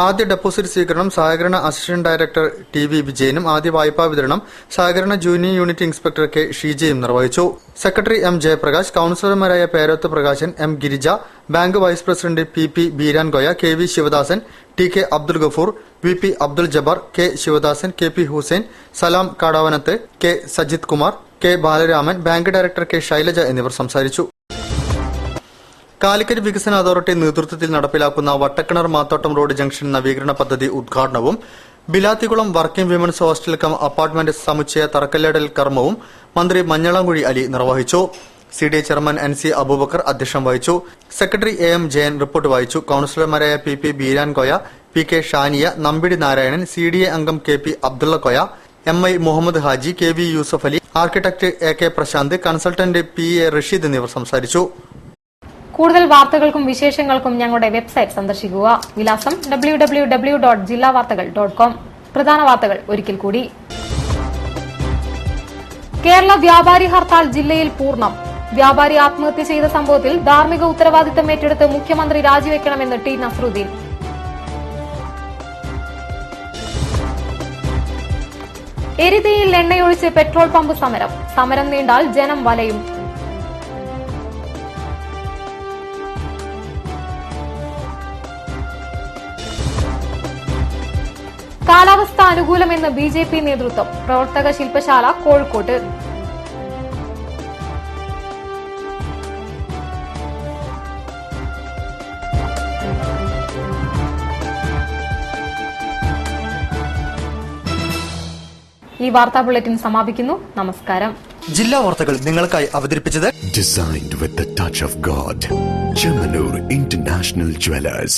S1: ആദ്യ ഡെപ്പോസിറ്റ് സ്വീകരണം സഹകരണ അസിസ്റ്റന്റ് ഡയറക്ടർ TV വിജയനും ആദ്യ വായ്പാ വിതരണം സഹകരണ ജൂനിയർ യൂണിറ്റ് ഇൻസ്പെക്ടർ K ഷീജയും നിർവഹിച്ചു. സെക്രട്ടറി M ജയപ്രകാശ്, കൌൺസിലർമാരായ Perothu Prakashan, M Girija, bank vice president PP Beeran Koya, KV Sivadasan, TK Abdul Gafoor, VP Abdul Jabbar, K Sivadasan, KP Hussain, Salam Kadavanath, K Sajith Kumar, K Balaraman, bank director K Shailaja എന്നിവർ സംസാരിച്ചു. കാലിക്കറ്റ് വികസന അതോറിറ്റി നേതൃത്വത്തിൽ നടപ്പിലാക്കുന്ന വട്ടക്കിണർ മാത്തോട്ടം റോഡ് ജംഗ്ഷൻ നവീകരണ പദ്ധതി ഉദ്ഘാടനവും Bilathikulam working women's hostel cum apartment സമുച്ചയ തറക്കല്ലിടൽ കർമ്മവും മന്ത്രി മഞ്ഞളാംകുഴി അലി നിർവഹിച്ചു. CDA ചെയർമാൻ NC അബൂബക്കർ അധ്യക്ഷം വഹിച്ചു. സെക്രട്ടറി AM ജയൻ റിപ്പോർട്ട് വായിച്ചു. കൌൺസിലർമാരായ PP Beeran Koya, PK Shaniya, Nambidi Narayanan, CDA അംഗം KP Abdulla Koya, MI Muhammed Haji, KV Yusuf Ali, architect AK Prashanth, consultant PA Rasheed എന്നിവർ സംസാരിച്ചു.
S3: കൂടുതൽ വാർത്തകൾക്കും വിശേഷങ്ങൾക്കും ഞങ്ങളുടെ വെബ്സൈറ്റ് സന്ദർശിക്കുക. വിലാസം www.jillavartagal.com. പ്രധാന വാർത്തകൾ ഒരിക്കൽ കൂടി. കേരള വ്യാപാരി ഹർത്താൽ ജില്ലയിൽ പൂർണ്ണം. വ്യാപാരി ആത്മഹത്യ ചെയ്ത സംഭവത്തിൽ ധാർമ്മിക ഉത്തരവാദിത്തം ഏറ്റെടുത്ത് മുഖ്യമന്ത്രി രാജിവെക്കണമെന്ന് T നസ്രുദ്ദീൻ. എരിതയിൽ എണ്ണയൊഴിച്ച് പെട്രോൾ പമ്പ് സമരം. സമരം നീണ്ടാൽ ജനം വലയും. കാലാവസ്ഥ അനുകൂലമെന്ന് BJP നേതൃത്വം. പ്രവർത്തക ശില്പശാല കോഴിക്കോട്ട്. ഈ വാർത്താ ബുള്ളറ്റിൻ സമാപിക്കുന്നു. നമസ്കാരം.
S1: ജില്ലാ വാർത്തകൾ നിങ്ങൾക്കായി അവതരിപ്പിച്ചത്
S2: Designed with the touch of God. Chemanur International Jewelers.